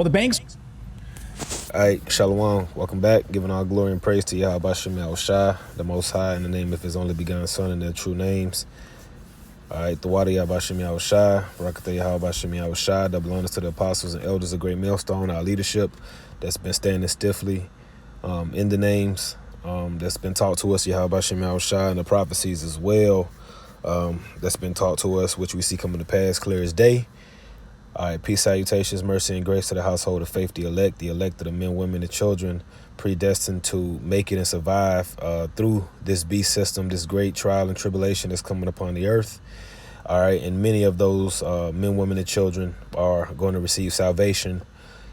Well, the banks. All right, Shalom. Welcome back. Giving all glory and praise to Yahweh Shem Shai, the Most High, in the name of His only begotten Son and their true names. All right, the water Yahweh Shem Shai, Barakatah Yahweh Shem Shai, double honors to the apostles and elders of Great Millstone, our leadership that's been standing stiffly in the names that's been taught to us, Yahweh Shem Shai, and the prophecies as well that's been taught to us, which we see coming to pass clear as day. All right, peace, salutations, mercy, and grace to the household of faith, the elect of the men, women, and children, predestined to make it and survive through this beast system, this great trial and tribulation that's coming upon the earth. All right, and many of those men, women, and children are going to receive salvation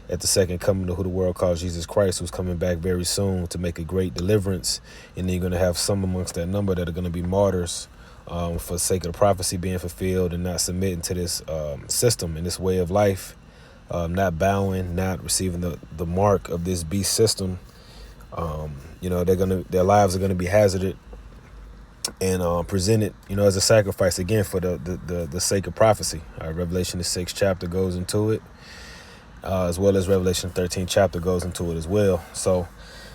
at the second coming of who the world calls Jesus Christ, who's coming back very soon to make a great deliverance. And then you're going to have some amongst that number that are going to be martyrs for the sake of the prophecy being fulfilled and not submitting to this system and this way of life, not bowing, not receiving the mark of this beast system. Their lives are gonna be hazarded and presented, as a sacrifice again for the sake of prophecy. Revelation the 6th chapter goes into it, as well as Revelation 13th chapter goes into it as well. So,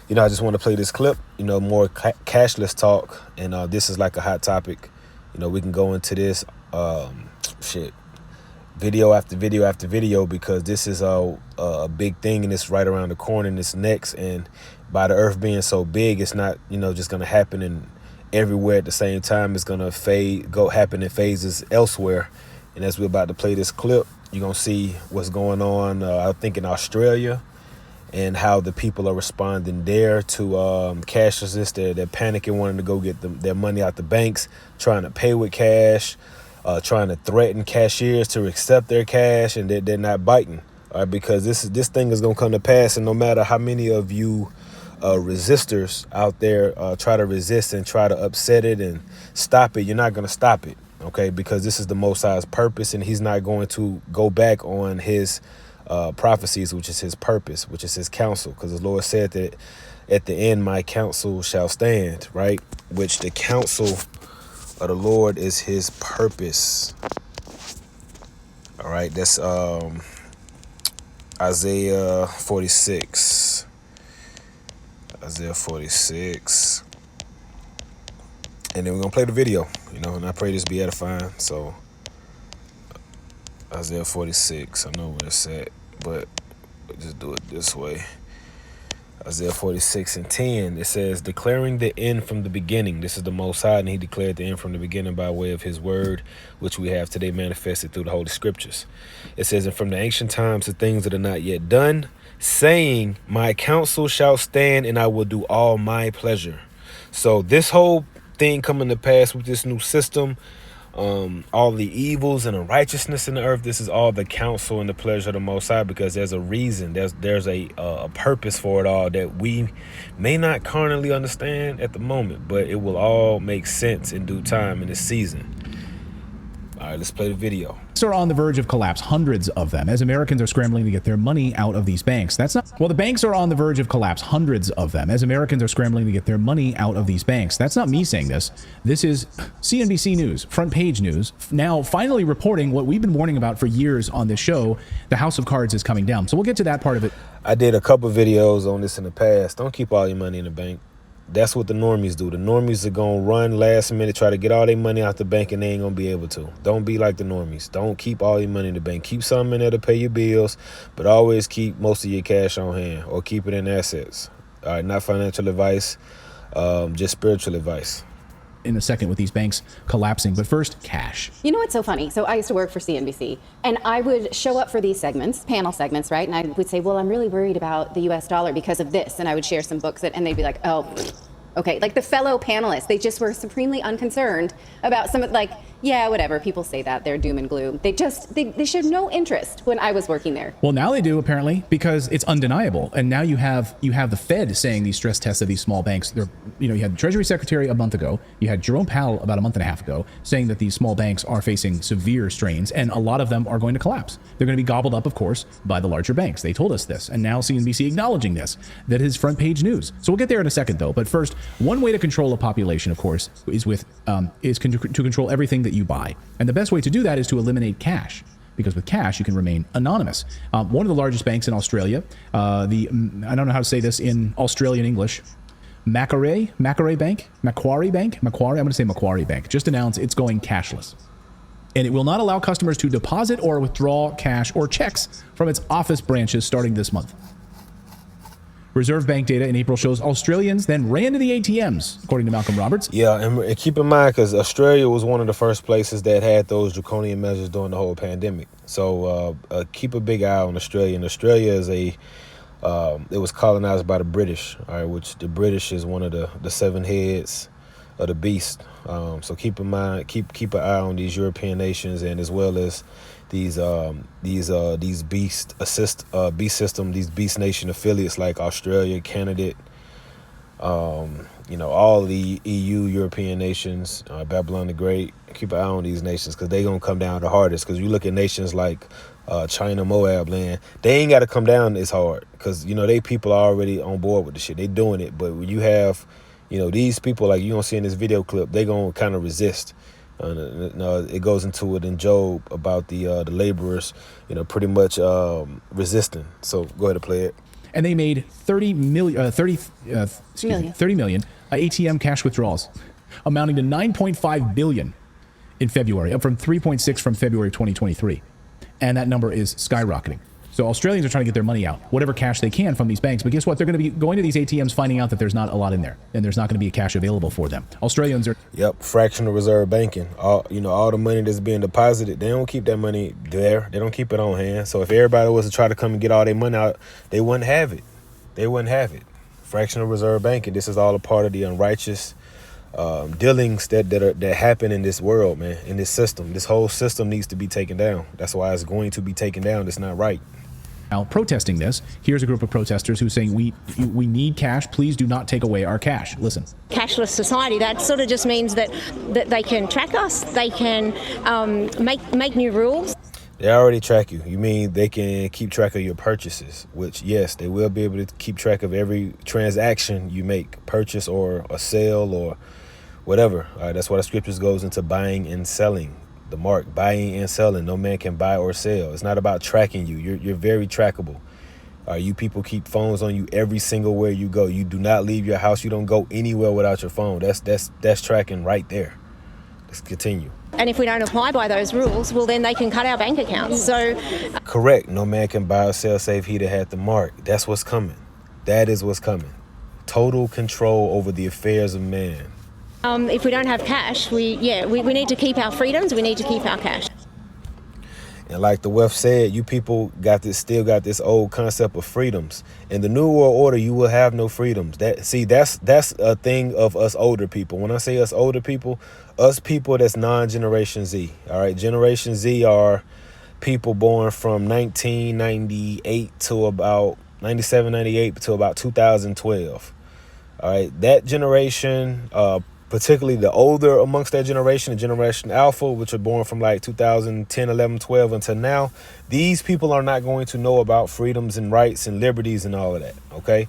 I just want to play this clip, more cashless talk, and this is like a hot topic. We can go into this video after video after video, because this is a big thing, and it's right around the corner and it's next. And by the earth being so big, it's not, just going to happen in everywhere at the same time. It's going to happen in phases elsewhere. And as we're about to play this clip, you're going to see what's going on, I think, in Australia, and how the people are responding there to cashlessness. They're panicking, wanting to go get their money out the banks, trying to pay with cash, trying to threaten cashiers to accept their cash, and they're not biting. All right, because this thing is going to come to pass, and no matter how many of you resistors out there try to resist and try to upset it and stop it, you're not going to stop it, okay? Because this is the Most High's purpose, and He's not going to go back on His prophecies, which is His purpose, which is His counsel, because the Lord said that at the end my counsel shall stand, right? Which the counsel of the Lord is His purpose. All right, that's Isaiah 46. Isaiah 46. And then we're gonna play the video, and I pray this be edifying. So Isaiah 46, I know where it's at, but we'll just do it this way. Isaiah 46:10, it says, declaring the end from the beginning. This is the Most High, and He declared the end from the beginning by way of His word, which we have today manifested through the Holy Scriptures. It says, and from the ancient times the things that are not yet done, saying, my counsel shall stand, and I will do all my pleasure. So this whole thing coming to pass with this new system, all the evils and unrighteousness in the earth, this is all the counsel and the pleasure of the Most High, because there's a reason, there's a purpose for it all that we may not carnally understand at the moment, but it will all make sense in due time in this season. All right, let's play the video. Are on the verge of collapse, hundreds of them, as Americans are scrambling to get their money out of these banks. The banks are on the verge of collapse, hundreds of them, as Americans are scrambling to get their money out of these banks. That's not me saying this. This is CNBC News, front page news, now finally reporting what we've been warning about for years on this show. The house of cards is coming down. So we'll get to that part of it. I did a couple videos on this in the past. Don't keep all your money in the bank. That's what the normies do. The normies are going to run last minute, try to get all their money out the bank, and they ain't going to be able to. Don't be like the normies. Don't keep all your money in the bank. Keep some in there to pay your bills, but always keep most of your cash on hand, or keep it in assets. All right, not financial advice, just spiritual advice. In a second with these banks collapsing, but first, cash. You know what's so funny? So I used to work for CNBC, and I would show up for these segments, panel segments, right? And I would say, well, I'm really worried about the US dollar because of this. And I would share some books and they'd be like, oh, okay. Like the fellow panelists, they just were supremely unconcerned about some, like, yeah, whatever. People say that, they're doom and gloom. They showed no interest when I was working there. Well, now they do, apparently, because it's undeniable. And now you have the Fed saying these stress tests of these small banks. They're, you had the Treasury Secretary a month ago. You had Jerome Powell about a month and a half ago saying that these small banks are facing severe strains, and a lot of them are going to collapse. They're going to be gobbled up, of course, by the larger banks. They told us this, and now CNBC acknowledging this. That is front page news. So we'll get there in a second, though. But first, one way to control a population, of course, is to control everything that you buy. And the best way to do that is to eliminate cash. because with cash you can remain anonymous. One of the largest banks in Australia, I don't know how to say this in Australian English, Macquarie Bank, I'm going to say Macquarie Bank, just announced it's going cashless. And it will not allow customers to deposit or withdraw cash or checks from its office branches starting this month. Reserve Bank data in April shows Australians then ran to the ATMs, according to Malcolm Roberts. Yeah, and keep in mind, because Australia was one of the first places that had those draconian measures during the whole pandemic. So keep a big eye on Australia. And Australia is it was colonized by the British, all right, which the British is one of the seven heads of the beast. So keep in mind, keep an eye on these European nations, and as well as these beast system, these beast nation affiliates like Australia, Canada, all the EU European nations, Babylon the Great. Keep an eye on these nations, because they're gonna come down the hardest. Because you look at nations like China, Moab land, they ain't got to come down as hard, because they people are already on board with the shit. They doing it. But when you have these people, like you gonna see in this video clip, they gonna kind of resist. It goes into it in Job about the laborers, pretty much resisting. So go ahead and play it. And they made 30 million ATM cash withdrawals, amounting to 9.5 billion in February, up from 3.6 from February 2023. And that number is skyrocketing. So Australians are trying to get their money out, whatever cash they can from these banks. But guess what? They're going to be going to these ATMs, finding out that there's not a lot in there, and there's not going to be a cash available for them. Australians are... Yep, fractional reserve banking. All the money that's being deposited, they don't keep that money there. They don't keep it on hand. So if everybody was to try to come and get all their money out, they wouldn't have it. Fractional reserve banking. This is all a part of the unrighteous dealings that happen in this world, man, in this system. This whole system needs to be taken down. That's why it's going to be taken down. It's not right. Now protesting this. Here's a group of protesters who's saying we need cash. Please do not take away our cash. Listen. Cashless society, that sort of just means that they can track us. They can make new rules. They already track you. You mean they can keep track of your purchases, which, yes, they will be able to keep track of every transaction you make, purchase or a sale or whatever. All right, that's why the scriptures goes into buying and selling. The mark, buying and selling. No man can buy or sell. It's not about tracking you. You're very trackable. You people keep phones on you every single where you go. You do not leave your house. You don't go anywhere without your phone. That's tracking right there. Let's continue. And if we don't abide by those rules, well, then they can cut our bank accounts. So, correct. No man can buy or sell save he that hath the mark. That's what's coming. That is what's coming. Total control over the affairs of man. If we don't have cash, we need to keep our freedoms. We need to keep our cash. And like the WEF said, you people still got this old concept of freedoms. In the New World Order, you will have no freedoms. That's a thing of us older people. When I say us older people, us people that's non-Generation Z. All right, Generation Z are people born from 1998 to about 97, 98 to about 2012. All right, that generation, particularly the older amongst that generation, the Generation Alpha, which are born from like 2010, 11, 12 until now, these people are not going to know about freedoms and rights and liberties and all of that, okay?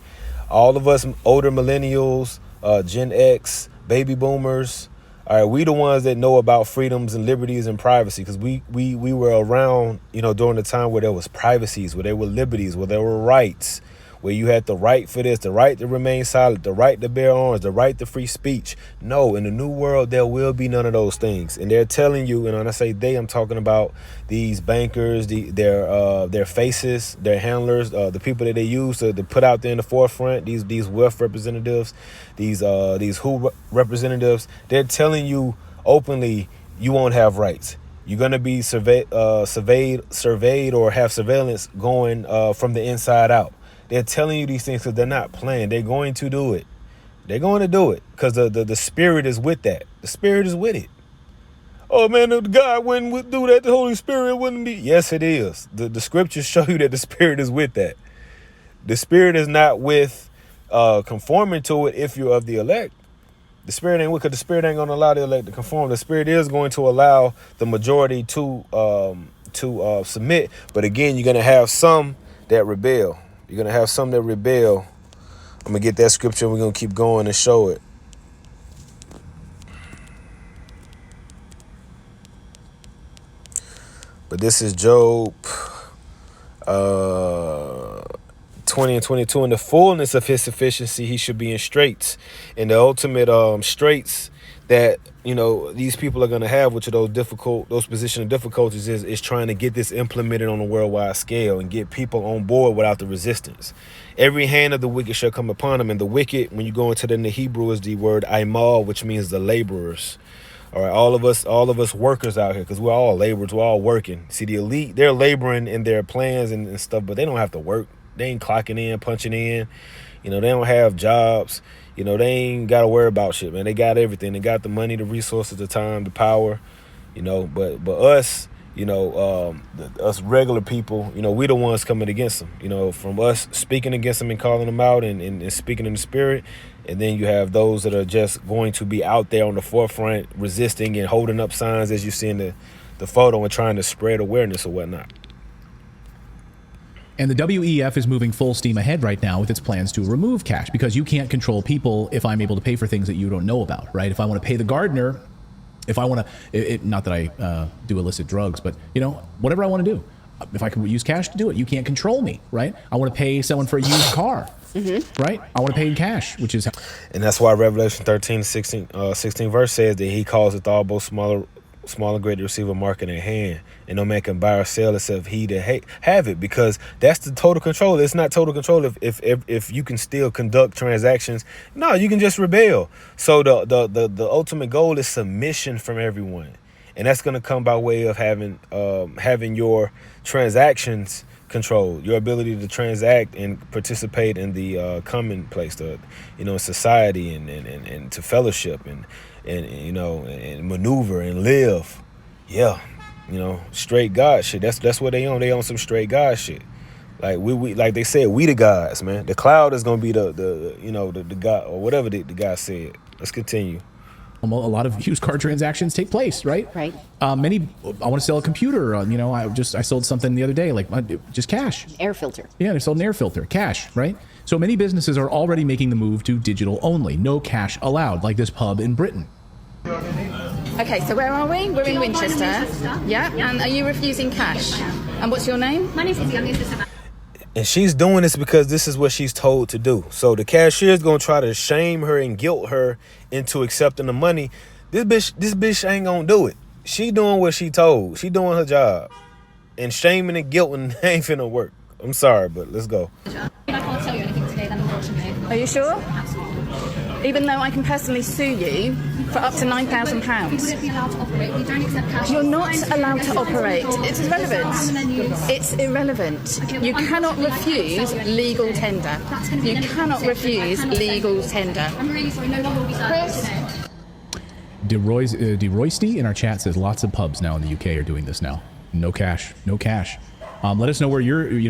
All of us older millennials, Gen X, baby boomers, all right, we the ones that know about freedoms and liberties and privacy, because we were around, during the time where there was privacies, where there were liberties, where there were rights, where you had the right for this, the right to remain silent, the right to bear arms, the right to free speech. No, in the new world, there will be none of those things. And they're telling you, and when I say they, I'm talking about these bankers, their faces, their handlers, the people that they use to put out there in the forefront, these wealth representatives, these WHO representatives. They're telling you openly, you won't have rights. You're going to be surveyed or have surveillance going from the inside out. They're telling you these things because they're not playing. They're going to do it. They're going to do it because the spirit is with that. The spirit is with it. Oh, man, if God wouldn't do that, the Holy Spirit wouldn't be. Yes, it is. The scriptures show you that the spirit is with that. The spirit is not with conforming to it if you're of the elect. The spirit ain't with, because the spirit ain't going to allow the elect to conform. The spirit is going to allow the majority to submit. But again, you're going to have some that rebel. You're going to have some that rebel. I'm going to get that scripture. We're going to keep going and show it. But this is Job 20 and 22. In the fullness of his sufficiency, he should be in straits. In the ultimate straits that, you know, these people are going to have, which are those position of difficulties, is trying to get this implemented on a worldwide scale and get people on board without the resistance. Every hand of the wicked shall come upon them. And the wicked, when you go into the Hebrew, is the word aimal, which means the laborers. All right, all of us workers out here, because we're all laborers, we're all working. See, the elite, they're laboring in their plans and stuff, but they don't have to work. They ain't clocking in, punching in. You know, they don't have jobs. You know, they ain't got to worry about shit, man. They got everything. They got the money, the resources, the time, the power, you know. But us, you know, us regular people, you know, we the ones coming against them. You know, from us speaking against them and calling them out and speaking in the spirit. And then you have those that are just going to be out there on the forefront resisting and holding up signs, as you see in the photo, and trying to spread awareness or whatnot. And the WEF is moving full steam ahead right now with its plans to remove cash, because you can't control people if I'm able to pay for things that you don't know about, right? If I want to pay the gardener, if I want to, not that I do illicit drugs, but, you know, whatever I want to do, if I can use cash to do it, you can't control me, right? I want to pay someone for a used car, right? I want to pay in cash, which is... And that's why Revelation 13, 16 verse says that he causeth all both small and great to receive a mark in their hand, and no man can buy or sell except he that have it, because that's the total control. It's not total control if you can still conduct transactions. No, you can just rebel. So the ultimate goal is submission from everyone, and that's going to come by way of having your transactions controlled, your ability to transact and participate in the commonplace, society and to fellowship and you know, and maneuver and live. Yeah, you know, straight God shit. That's what they on. They on some straight God shit. Like we like they said, we the gods, man. The cloud is gonna be the God, or whatever the guy said. Let's continue. A lot of used car transactions take place, right? Right. Many. I want to sell a computer. You know, I sold something the other day, like just cash. Air filter. Yeah, they sold an air filter, cash, right? So many businesses are already making the move to digital only, no cash allowed, like this pub in Britain. Okay, so where are we? We're in Winchester. Yeah, and are you refusing cash? And what's your name? My name's Izzy. And she's doing this because this is what she's told to do. So the cashier is gonna try to shame her and guilt her into accepting the money. This bitch ain't gonna do it. She doing what she told. She doing her job. And shaming and guilting ain't finna work. I'm sorry, but let's go. I can't tell you anything today, then, unfortunately. Are you sure? Absolutely. Even though I can personally sue you for up to £9,000. You're not allowed to operate. It's irrelevant. It's irrelevant. You cannot refuse legal tender. You cannot refuse legal tender. I'm really sorry, no one will be Chris? DeRoysty in our chat says lots of pubs now in the UK are doing this now. No cash, no cash. Let us know where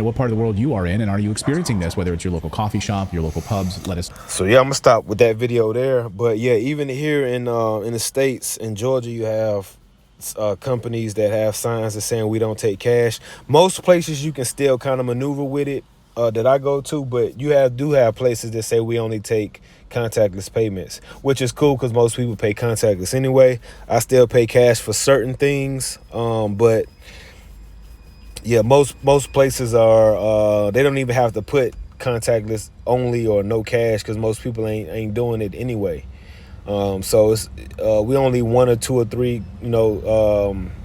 what part of the world you are in, and are you experiencing this, whether it's your local coffee shop, your local pubs. Let us. So yeah, I'm gonna stop with that video there. But yeah, even here in the States, in Georgia, you have companies that have signs that saying we don't take cash. Most places you can still kind of maneuver with it that I go to, but you do have places that say we only take contactless payments, which is cool because most people pay contactless anyway. I still pay cash for certain things, but yeah, most places are they don't even have to put contactless only or no cash because most people ain't doing it anyway. So it's we only 1 or 2 or 3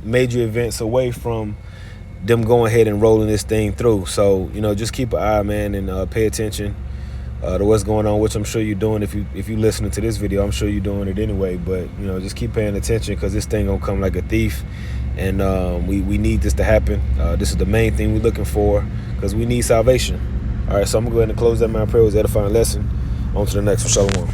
major events away from them going ahead and rolling this thing through. So just keep an eye, man, and pay attention to what's going on, which I'm sure you're doing. If you listening to this video, I'm sure you're doing it anyway. But just keep paying attention because this thing gonna come like a thief. And we need this to happen. This is the main thing we're looking for because we need salvation. All right, so I'm going to go ahead and close that. My prayer was edifying lesson. On to the next one. Shalom.